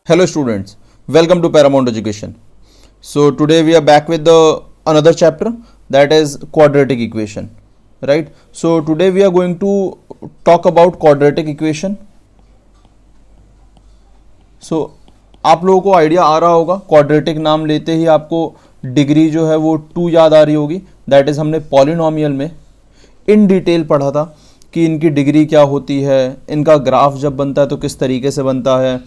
Hello students, welcome to Paramount Education. So today we are back with the another chapter, that is quadratic equation, right? So today we are going to talk about quadratic equation. So आप लोगों को idea आ रहा होगा, quadratic नाम लेते ही आपको degree जो है वो 2 याद आ रही होगी. दैट इज हमने पॉलिनोमियल में इन डिटेल पढ़ा था कि इनकी डिग्री क्या होती है, इनका ग्राफ जब बनता है तो किस तरीके से बनता है.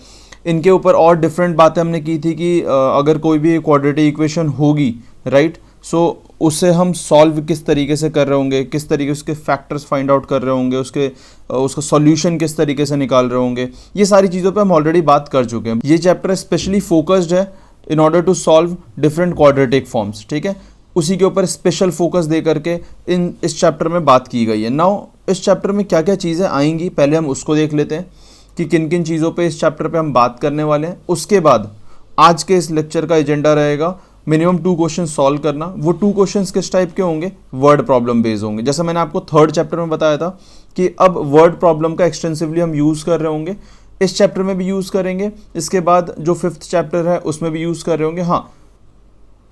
इनके ऊपर और डिफरेंट बातें हमने की थी कि अगर कोई भी क्वाड्रेटिक इक्वेशन होगी, राइट, सो उसे हम सॉल्व किस तरीके से कर रहे होंगे, किस तरीके से उसके फैक्टर्स फाइंड आउट कर रहे होंगे, उसका सॉल्यूशन किस तरीके से निकाल रहे होंगे. ये सारी चीज़ों पे हम ऑलरेडी बात कर चुके हैं. ये चैप्टर स्पेशली फोकस्ड है in order to solve different quadratic forms, ठीक है. उसी के ऊपर स्पेशल फोकस दे करके इस चैप्टर में बात की गई है. नाउ इस चैप्टर में क्या क्या चीज़ें आएंगी, पहले हम उसको देख लेते हैं कि किन किन चीज़ों पे इस चैप्टर पे हम बात करने वाले हैं. उसके बाद आज के इस लेक्चर का एजेंडा रहेगा मिनिमम 2 क्वेश्चन सॉल्व करना. वो 2 क्वेश्चंस किस टाइप के होंगे, वर्ड प्रॉब्लम बेस्ड होंगे. जैसा मैंने आपको थर्ड चैप्टर में बताया था कि अब वर्ड प्रॉब्लम का एक्सटेंसिवली हम यूज़ कर रहे होंगे. इस चैप्टर में भी यूज़ करेंगे, इसके बाद जो 5th चैप्टर है उसमें भी यूज़ कर रहे होंगे. हाँ,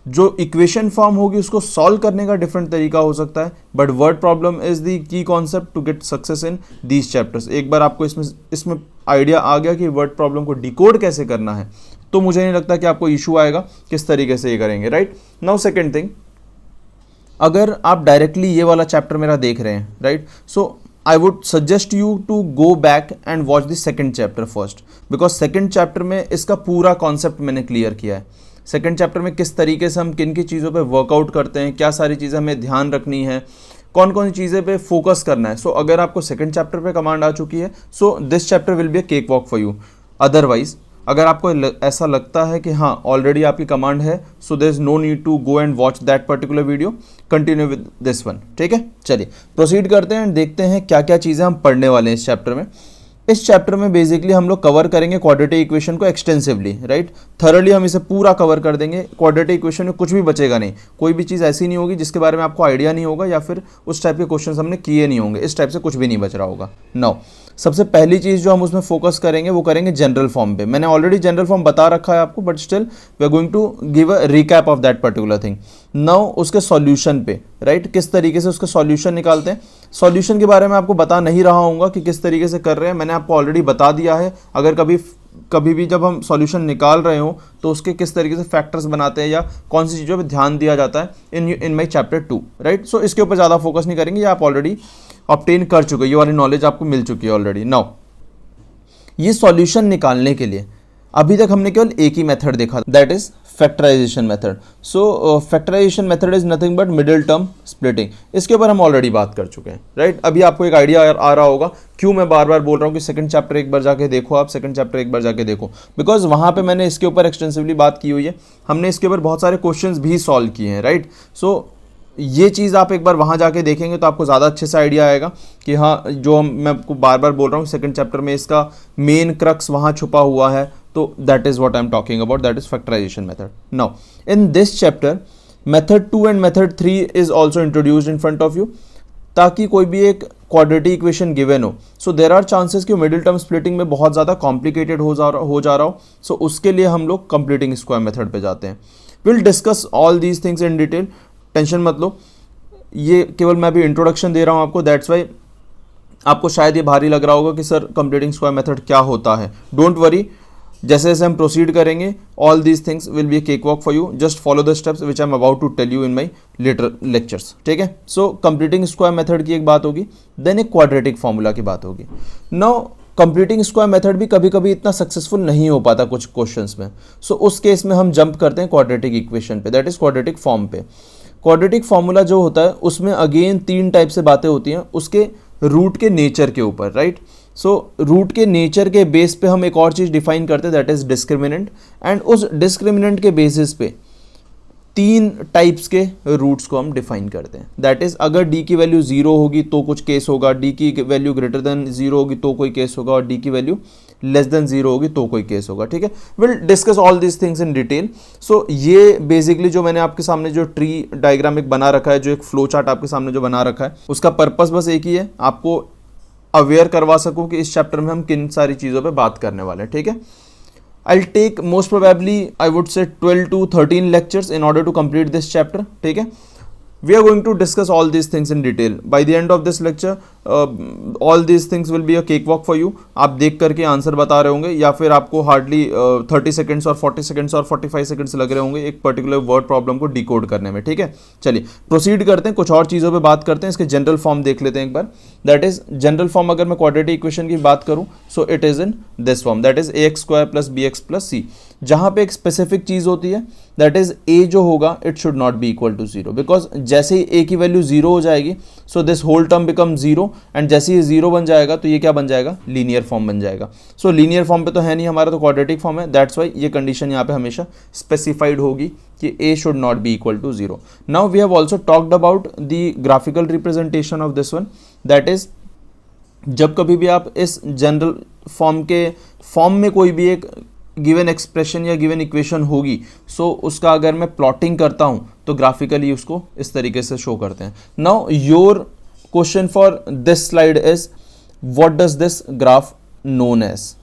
जो इक्वेशन फॉर्म होगी उसको सॉल्व करने का डिफरेंट तरीका हो सकता है, but word problem is the key concept to get success in these chapters. एक बार आपको इसमें आइडिया आ गया कि वर्ड प्रॉब्लम को डिकोड कैसे करना है, तो मुझे नहीं लगता कि आपको इशू आएगा किस तरीके से ये करेंगे, राइट. नाउ सेकेंड थिंग, अगर आप डायरेक्टली ये वाला चैप्टर मेरा देख रहे हैं, right, so I would suggest you to go back and watch the second chapter first, because second chapter में इसका पूरा कॉन्सेप्ट मैंने क्लियर किया है. सेकेंड चैप्टर में किस तरीके से हम किन की चीज़ों पे वर्कआउट करते हैं, क्या सारी चीज़ें हमें ध्यान रखनी है, कौन कौन सी चीज़ें पे फोकस करना है. सो अगर आपको सेकेंड चैप्टर पे कमांड आ चुकी है, so this chapter will be a cake walk for you. Otherwise अगर आपको ऐसा लगता है कि हाँ ऑलरेडी आपकी कमांड है, so there is no need to go and watch that particular video, continue with this one, ठीक है. चलिए प्रोसीड करते हैं एंड देखते हैं क्या क्या चीज़ें हम पढ़ने वाले हैं इस चैप्टर में. इस चैप्टर में बेसिकली हम लोग कवर करेंगे क्वाड्रेटिक इक्वेशन को एक्सटेंसिवली, राइट. थरली हम इसे पूरा कवर कर देंगे. क्वाड्रेटिक इक्वेशन में कुछ भी बचेगा नहीं, कोई भी चीज़ ऐसी नहीं होगी जिसके बारे में आपको आइडिया नहीं होगा या फिर उस टाइप के क्वेश्चन हमने किए नहीं होंगे. इस टाइप से कुछ भी नहीं बच रहा होगा. नाउ सबसे पहली चीज़ जो हम उसमें फोकस करेंगे वो करेंगे जनरल फॉर्म पे. मैंने ऑलरेडी जनरल फॉर्म बता रखा है आपको, but still we are going to give a recap of that particular thing. Now उसके सॉल्यूशन पे, राइट, किस तरीके से उसका सॉल्यूशन निकालते हैं. सॉल्यूशन के बारे में आपको बता नहीं रहा हूँ कि किस तरीके से कर रहे हैं, मैंने आपको ऑलरेडी बता दिया है. अगर कभी भी जब हम सॉल्यूशन निकाल रहे हो तो उसके किस तरीके से फैक्टर्स बनाते हैं या कौन सी चीज़ों पे ध्यान दिया जाता है इन माई चैप्टर 2, राइट. सो इसके ऊपर ज़्यादा फोकस नहीं करेंगे, ये आप ऑलरेडी ऑब्टेन कर चुके हैं, ये वाली नॉलेज आपको मिल चुकी है ऑलरेडी. नाउ ये सॉल्यूशन निकालने के लिए अभी तक हमने केवल एक ही मेथड देखा, that is factorization method. So factorization method is nothing but middle term splitting. इसके ऊपर हम ऑलरेडी बात कर चुके हैं, राइट. अभी आपको एक आइडिया आ रहा होगा क्यों मैं बार बार बोल रहा हूँ कि सेकंड चैप्टर एक बार जाके देखो, आप सेकंड चैप्टर एक बार जाके देखो, बिकॉज वहाँ पे मैंने इसके ऊपर एक्सटेंसिवली बात की हुई है. हमने इसके ऊपर बहुत सारे क्वेश्चंस भी सॉल्व किए हैं, राइट. सो ये चीज़ आप एक बार वहाँ जाके देखेंगे तो आपको ज़्यादा अच्छे से आइडिया आएगा कि हाँ जो मैं आपको बार बार बोल रहा हूँ सेकंड चैप्टर में इसका मेन क्रक्स वहाँ छुपा हुआ है. तो that is what I am talking about, that is factorization method. Now in this chapter method 2 and method 3 is also introduced in front of you, ताकि कोई भी एक क्वाड्रेटिक इक्वेशन गिवन हो, सो देर आर चांसेस कि middle term splitting में बहुत ज़्यादा complicated हो जा रहा हो. सो उसके लिए हम लोग कंप्लीटिंग स्क्वायर मेथड पे जाते हैं. Will discuss all these things in detail, tension मत लो. ये केवल मैं भी इंट्रोडक्शन दे रहा हूँ आपको, दैट्स वाई आपको शायद ये भारी लग रहा होगा कि सर कंप्लीटिंग स्क्वायर मेथड क्या होता है. डोंट वरी, जैसे जैसे हम प्रोसीड करेंगे all these things will be a cake walk for you. Just follow the steps which I am about to tell you in my later lectures, ठीक है. सो completing square method की एक बात होगी, देन एक क्वाड्रेटिक फॉर्मूला की बात होगी. नाउ कंप्लीटिंग स्क्वायर मेथड भी कभी कभी इतना सक्सेसफुल नहीं हो पाता कुछ क्वेश्चंस में. सो उस केस में हम जंप करते हैं क्वाड्रेटिक इक्वेशन पे, दैट इज क्वाड्रेटिक फॉर्म पे. क्वाड्रेटिक फॉर्मूला जो होता है उसमें अगेन 3 टाइप से बातें होती हैं उसके रूट के नेचर के ऊपर, राइट. सो रूट के नेचर के बेस पे हम एक और चीज़ डिफाइन करते हैं, दैट इज डिस्क्रिमिनेंट. एंड उस डिस्क्रिमिनेंट के बेसिस पे 3 टाइप्स के रूट्स को हम डिफाइन करते हैं. दैट इज अगर डी की वैल्यू 0 होगी तो कुछ केस होगा, डी की वैल्यू ग्रेटर देन 0 होगी तो कोई केस होगा, और डी की वैल्यू लेस देन 0 होगी तो कोई केस होगा, ठीक है. Will discuss all this things in detail. So ये बेसिकली जो मैंने आपके सामने जो ट्री डायग्राम एक बना रखा है, जो एक फ्लो चार्ट आपके सामने जो बना रखा है, उसका पर्पस बस एक ही है, आपको अवेयर करवा सकूं कि इस चैप्टर में हम किन सारी चीज़ों पे बात करने वाले हैं, ठीक है. I'll take most probably I would say 12 to 13 lectures in order to complete this chapter. ठीक है, we are going to discuss all these things in detail. By the end of this lecture, all these things will be a cakewalk for you. आप देख करके answer बता रहे होंगे या फिर आपको हार्डली 30 सेकंड्स और 40 सेकंड्स और 45 सेकंड्स लग रहे होंगे एक पर्टिकुलर वर्ड प्रॉब्लम को डिकोड करने में. ठीक है, चलिए प्रोसीड करते हैं, कुछ और चीज़ों पे बात करते हैं. इसके जनरल फॉर्म देख लेते हैं एक बार. दैट इज जनरल फॉर्म अगर मैं क्वाड्रेटिक इक्वेशन की बात करूं so it is in this form, that is ax square plus bx plus c. जहां पे एक स्पेसिफिक चीज होती है दैट इज a जो होगा it should not be equal to zero, because जैसे ही a की वैल्यू जीरो हो जाएगी so this whole term become zero, and जैसे ही जीरो बन जाएगा तो ये क्या बन जाएगा, लीनियर फॉर्म बन जाएगा. सो लीनियर फॉर्म पे तो है नहीं हमारा, तो क्वाड्रेटिक फॉर्म है. दैट्स वाई ये कंडीशन यहाँ पे हमेशा स्पेसिफाइड होगी कि a should not be equal to zero. Now we have also talked about the graphical representation of this one, that is जब कभी भी आप इस जनरल फॉर्म के फॉर्म में कोई भी एक गिवन एक्सप्रेशन या गिवन इक्वेशन होगी सो उसका अगर मैं प्लॉटिंग करता हूं तो ग्राफिकली उसको इस तरीके से शो करते हैं. Now your question for this slide is what does this graph known as,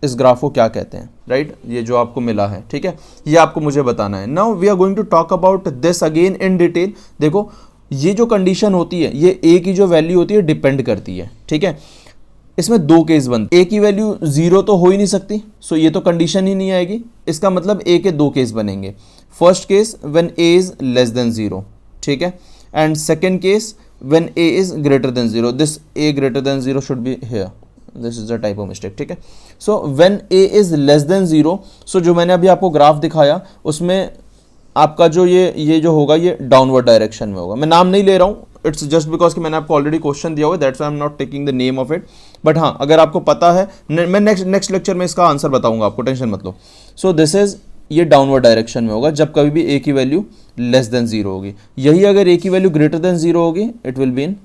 इस ग्राफ को क्या कहते हैं, राइट ये जो आपको मिला है. ठीक है, ये आपको मुझे बताना है. Now we are going to talk about this again in detail. देखो ये जो कंडीशन होती है ये a की जो वैल्यू होती है डिपेंड करती है. ठीक है, इसमें दो केस बनते, a की वैल्यू जीरो तो हो ही नहीं सकती, सो ये तो कंडीशन ही नहीं आएगी. इसका मतलब a के दो केस बनेंगे. First case when a is less than zero, ठीक है, and second case when a is greater than zero. This a greater than zero should be here, this is a type of mistake. ठीक है, so when a is less than zero, so जो मैंने अभी आपको graph दिखाया उसमें आपका जो ये जो होगा ये डाउनवर्ड डायरेक्शन में होगा. मैं नाम नहीं ले रहा हूँ, इट्स जस्ट बिकॉज कि मैंने आपको ऑलरेडी क्वेश्चन दिया हुआ है, that's why I am not taking the name of it. But हाँ, अगर आपको पता है, मैं नेक्स्ट लेक्चर में इसका आंसर बताऊंगा आपको, टेंशन मत लो. सो दिस इज ये डाउनवर्ड डायरेक्शन में होगा जब कभी भी a की वैल्यू लेस देन जीरो होगी. यही अगर a की वैल्यू ग्रेटर देन जीरो होगी it will be in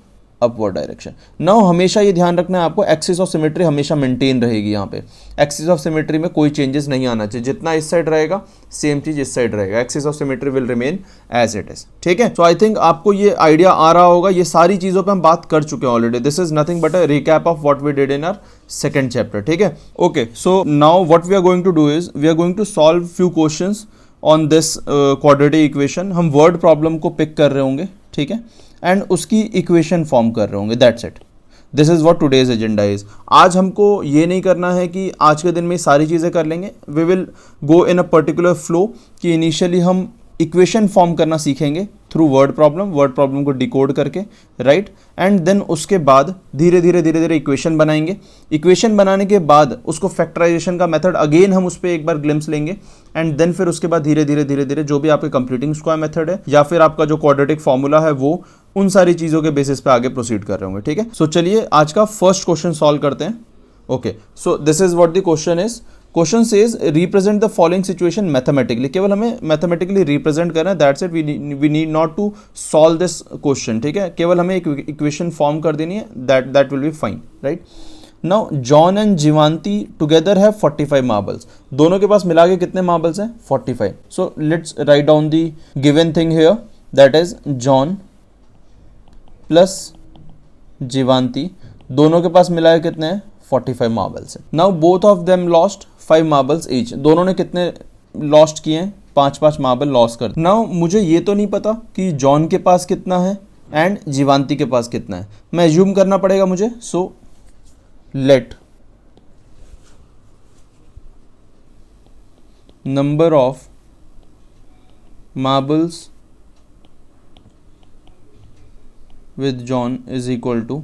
upward direction. Now हमेशा ये ध्यान रखना है आपको, एक्सिस ऑफ सिमेट्री हमेशा मेंटेन रहेगी. यहाँ पे एक्सिस ऑफ सिमेट्री में कोई चेंजेस नहीं आना चाहिए. जितना इस साइड रहेगा सेम चीज इस साइड रहेगा. Axis of symmetry will remain as it is. ठीक है, सो आई थिंक आपको ये आइडिया आ रहा होगा. ये सारी चीजों पे हम बात कर चुके हैं already. This is nothing but a recap of what we did in our second chapter. ठीक है, okay, so now what we are going to do is we are going to solve few questions on this quadratic equation. हम word problem को pick कर रहे होंगे, ठीक है, and उसकी इक्वेशन फॉर्म कर रहे होंगे. That's it, this is what today's agenda is. आज हमको ये नहीं करना है कि आज के दिन में सारी चीज़ें कर लेंगे. We will go in a particular flow कि इनिशियली हम इक्वेशन फॉर्म करना सीखेंगे थ्रू वर्ड प्रॉब्लम को डिकोड करके, राइट, एंड देन उसके बाद धीरे धीरे इक्वेशन बनाएंगे. इक्वेशन बनाने के बाद उसको फैक्टराइजेशन का मेथड अगेन हम उस पर एक बार ग्लिम्स लेंगे, एंड देन फिर उसके बाद धीरे धीरे जो भी आपके कंप्लीटिंग स्क्वायर मेथड है या फिर आपका जो क्वाड्रेटिक फॉर्मूला है वो उन सारी चीज़ों के बेसिस पे आगे प्रोसीड कर रहे होंगे. ठीक है, सो चलिए आज का फर्स्ट क्वेश्चन सॉल्व करते हैं. Okay, so this is what the question is. Question says represent the following situation mathematically. केवल हमें मैथमेटिकली रिप्रेजेंट करना है. That's it, we need not to solve this question. ठीक है, केवल हमें एक इक्वेशन फॉर्म कर देनी है. That will be fine, right. Now John and Jivanti together have 45 marbles. दोनों के पास मिला के कितने मार्बल्स हैं, 45. So let's write down the given thing here, that is John plus Jivanti, दोनों के पास मिला के कितने हैं, 45 मार्बल्स है. Now both of them lost 5 marbles each. दोनों ने कितने लॉस्ट किए हैं, 5 मार्बल लॉस कर. नाउ मुझे ये तो नहीं पता कि जॉन के पास कितना है एंड जीवांती के पास कितना है. मैं एज्यूम करना पड़ेगा मुझे. So let number of marbles with John is equal to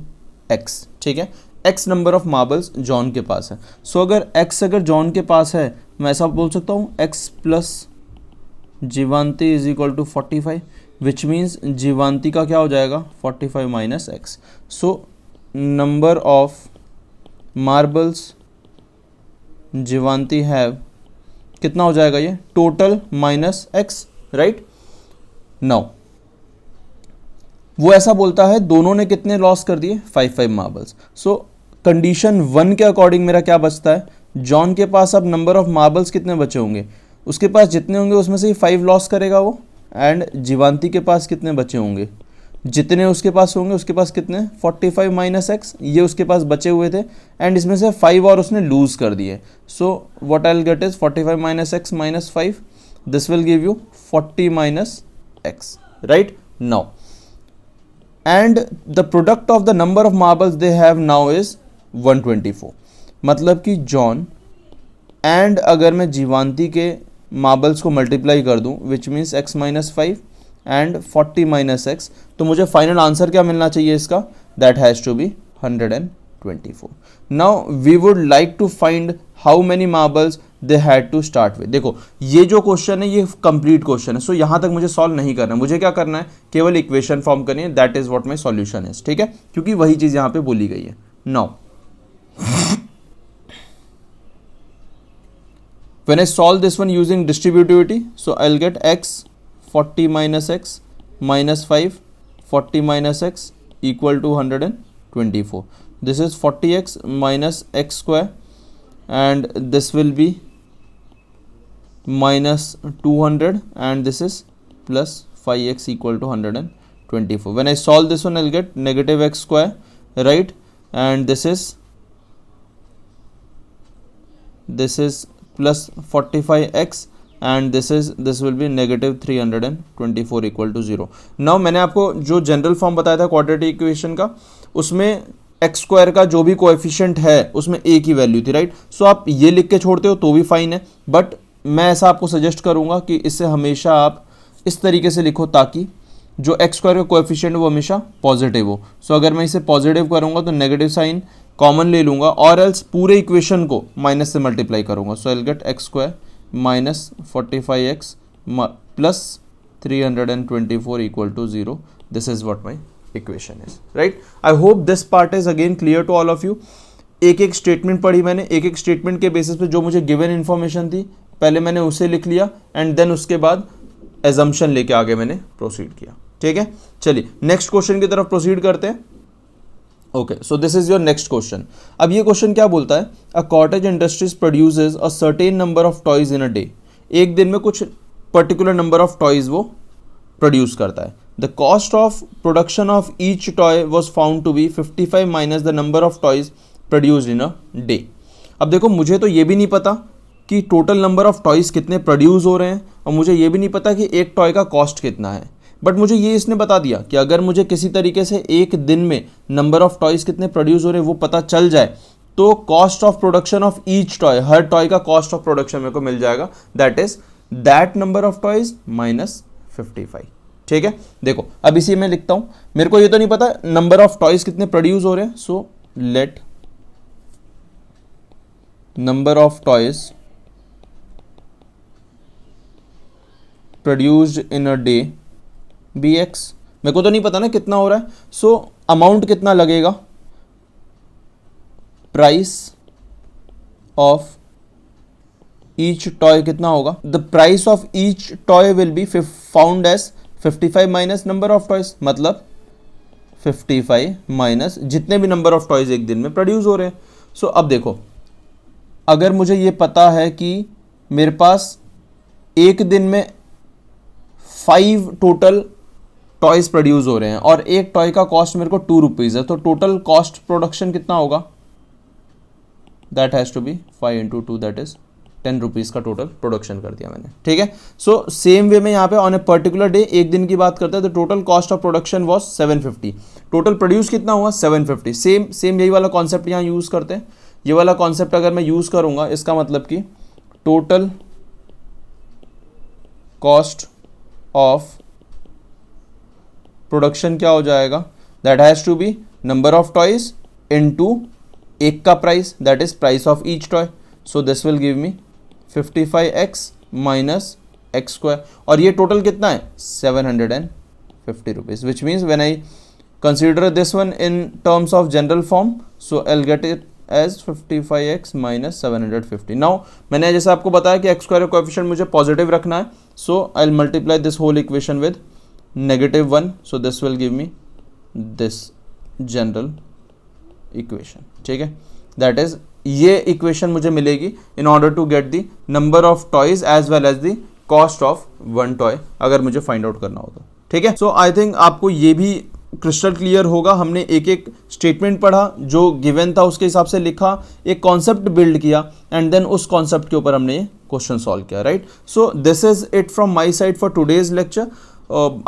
x. ठीक है, x number of marbles John के पास है. सो अगर x अगर जॉन के पास है मैं ऐसा बोल सकता हूँ x plus Jivanti is equal to 45, which means Jivanti का क्या हो जाएगा, 45 minus x. So number of marbles Jivanti have कितना हो जाएगा, ये total minus x, right. Now वो ऐसा बोलता है दोनों ने कितने लॉस कर दिए, 5 मार्बल्स. सो कंडीशन 1 के अकॉर्डिंग मेरा क्या बचता है, जॉन के पास अब नंबर ऑफ मार्बल्स कितने बचे होंगे, उसके पास जितने होंगे उसमें से ही 5 लॉस करेगा वो, एंड जीवांती के पास कितने बचे होंगे, जितने उसके पास होंगे, उसके पास कितने 45 माइनस एक्स, ये उसके पास बचे हुए थे एंड इसमें से 5 और उसने लूज कर दिए. So what I will gate is 45 minus x minus 5. This will give you 40 minus x, right. Now and the product of the number of marbles they have now is 124. मतलब कि John and अगर मैं जीवांती के marbles को multiply कर दूं which means x minus 5 and 40 minus x, तो मुझे फाइनल आंसर क्या मिलना चाहिए इसका, that has to be 124. Now we would like to find how many marbles they had to start with. देखो ये जो क्वेश्चन है ये कंप्लीट क्वेश्चन है, सो यहाँ तक मुझे सॉल्व नहीं करना है. मुझे क्या करना है, केवल इक्वेशन फॉर्म करनी है. That is what my solution is. ठीक है, क्योंकि वही चीज़ यहाँ पे बोली गई है. Now when I solve this one using distributivity, so I'll get x 40 minus x minus 5 40 minus x equal to 124. This is 40x minus x square and this will be minus 200 and this is plus 5x equal to 124. When I solve this one, I'll get negative x square, right, and this is plus 45x and this will be negative 324 equal to 0. Now मैंने आपको जो general form बताया था quadratic equation का, उसमें x square का जो भी कोएफिशिएंट है उसमें ए की वैल्यू थी, राइट. सो आप ये लिख के छोड़ते हो तो भी फाइन है, बट मैं ऐसा आपको सजेस्ट करूंगा कि इससे हमेशा आप इस तरीके से लिखो ताकि जो एक्स स्क्वायर का कोएफिशिएंट वो हमेशा पॉजिटिव हो. सो अगर मैं इसे पॉजिटिव करूंगा तो नेगेटिव साइन कॉमन ले लूंगा और एल्स पूरे इक्वेशन को माइनस से मल्टीप्लाई करूंगा. So I will get x square minus 45x plus 324 equal to 0. This is what my equation is, right. I hope this part is again clear to all of you. एक एक statement पढ़ी मैंने, एक एक statement के basis पे जो मुझे गिवन इन्फॉर्मेशन थी पहले मैंने उसे लिख लिया एंड देन उसके बाद एजम्पशन लेके आगे मैंने प्रोसीड किया. ठीक है, चलिए नेक्स्ट क्वेश्चन की तरफ प्रोसीड करते हैं. Okay, so this is your next question. अब ये क्वेश्चन क्या बोलता है, a cottage industries produces a certain number of toys in a day. एक दिन में कुछ पर्टिकुलर नंबर ऑफ टॉयज वो प्रोड्यूस करता है. The cost of production of each toy was found to be 55 minus the number of toys produced in a day. अब देखो मुझे तो ये भी नहीं पता कि टोटल नंबर ऑफ टॉयज कितने प्रोड्यूस हो रहे हैं और मुझे ये भी नहीं पता कि एक टॉय का कॉस्ट कितना है, बट मुझे ये इसने बता दिया कि अगर मुझे किसी तरीके से एक दिन में नंबर ऑफ टॉयज कितने प्रोड्यूस हो रहे हैं वो पता चल जाए तो cost of production of each toy, her toy का कॉस्ट ऑफ प्रोडक्शन मेरे को मिल जाएगा. That is that number of toys minus 55. ठीक है, देखो अब इसी में लिखता हूं. मेरे को ये तो नहीं पता नंबर ऑफ टॉयज कितने प्रोड्यूस हो रहे हैं. सो let number of toys produced in a day bx. मेरे को तो नहीं पता ना कितना हो रहा है. सो अमाउंट कितना लगेगा, प्राइस ऑफ ईच टॉय कितना होगा. The price of each toy will be found as 55 minus number of toys, मतलब 55 माइनस जितने भी नंबर ऑफ टॉयज एक दिन में प्रोड्यूस हो रहे हैं. सो अब देखो अगर मुझे ये पता है कि मेरे पास एक दिन में 5 टोटल टॉयज प्रोड्यूस हो रहे हैं और एक टॉय का कॉस्ट मेरे को 2 रुपीज़ है, तो टोटल कॉस्ट प्रोडक्शन कितना होगा, that has to be 5 into 2 that is 10 rupees का टोटल प्रोडक्शन कर दिया मैंने. ठीक है, सो सेम वे में यहाँ पे ऑन ए पर्टिकुलर डे एक दिन की बात करते हैं तो total cost of production was 750. Total produce कितना हुआ 750. सेम यही वाला कॉन्सेप्ट यहाँ यूज़ करते हैं. ये वाला कॉन्सेप्ट अगर मैं यूज़ करूँगा इसका मतलब कि टोटल कॉस्ट ऑफ प्रोडक्शन क्या हो जाएगा, that has to be number of toys into एक का price, that is price of each toy. So this will give me 55x minus x square और ये टोटल कितना है 750 rupees, which means when I consider this one in terms of general form so I will get it as 55x minus 750. Now मैंने जैसे आपको बताया कि x square का कोएफिशिएंट मुझे पॉजिटिव रखना है. So I will multiply this whole equation with -1. So this will give me this general equation. ठीक है, that is ये इक्वेशन मुझे मिलेगी in order to get the number of toys as well as the cost of one toy अगर मुझे find out करना हो तो. ठीक है। सो आई थिंक आपको ये भी क्रिस्टल क्लियर होगा। हमने एक एक स्टेटमेंट पढ़ा, जो गिवन था उसके हिसाब से लिखा, एक कॉन्सेप्ट बिल्ड किया एंड देन उस कॉन्सेप्ट के ऊपर हमने ये क्वेश्चन सॉल्व किया, right. So this is it from my side for today's lecture.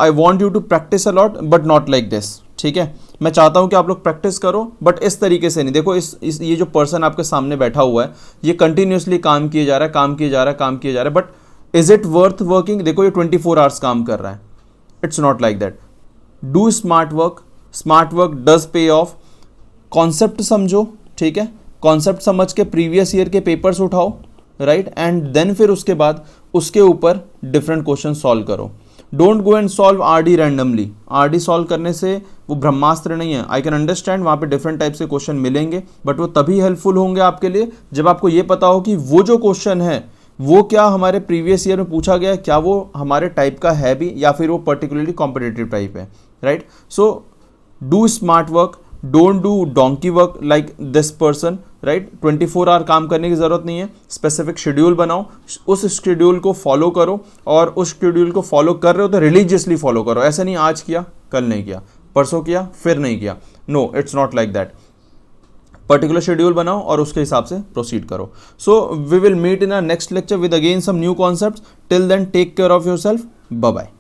I want you to practice a lot but not like this, ठीक है। मैं चाहता हूं कि आप लोग प्रैक्टिस करो बट इस तरीके से नहीं। देखो इस ये जो पर्सन आपके सामने बैठा हुआ है ये कंटिन्यूसली काम किए जा रहा है, काम किए जा रहा है, काम किए जा रहा है, but is it worth working? देखो ये 24 आवर्स काम कर रहा है। It's not like that. Do smart work does पे ऑफ। कॉन्सेप्ट समझो, ठीक है, कॉन्सेप्ट समझ के प्रीवियस ईयर के पेपर्स उठाओ, राइट, एंड देन फिर उसके बाद उसके ऊपर डिफरेंट क्वेश्चन सॉल्व करो। Don't go and solve RD randomly. RD solve करने से वो ब्रह्मास्त्र नहीं है। आई कैन अंडरस्टैंड वहाँ पे डिफरेंट टाइप से क्वेश्चन मिलेंगे, बट वो तभी हेल्पफुल होंगे आपके लिए जब आपको ये पता हो कि वो जो क्वेश्चन है वो क्या हमारे प्रीवियस ईयर में पूछा गया है, क्या वो हमारे टाइप का है भी या फिर वो पर्टिकुलरली कॉम्पिटिटिव टाइप है, right. So do smart work, don't do donkey work like this person, right. 24 hour काम करने की ज़रूरत नहीं है। स्पेसिफिक शेड्यूल बनाओ, उस शेड्यूल को फॉलो करो, और उस शेड्यूल को फॉलो कर रहे हो तो रिलीजियसली फॉलो करो। ऐसा नहीं आज किया कल नहीं किया, परसों किया फिर नहीं किया। No, it's not like that. Particular schedule बनाओ और उसके हिसाब से प्रोसीड करो। So we will meet in our next lecture with again some new concepts. Till then take care of yourself. Bye bye.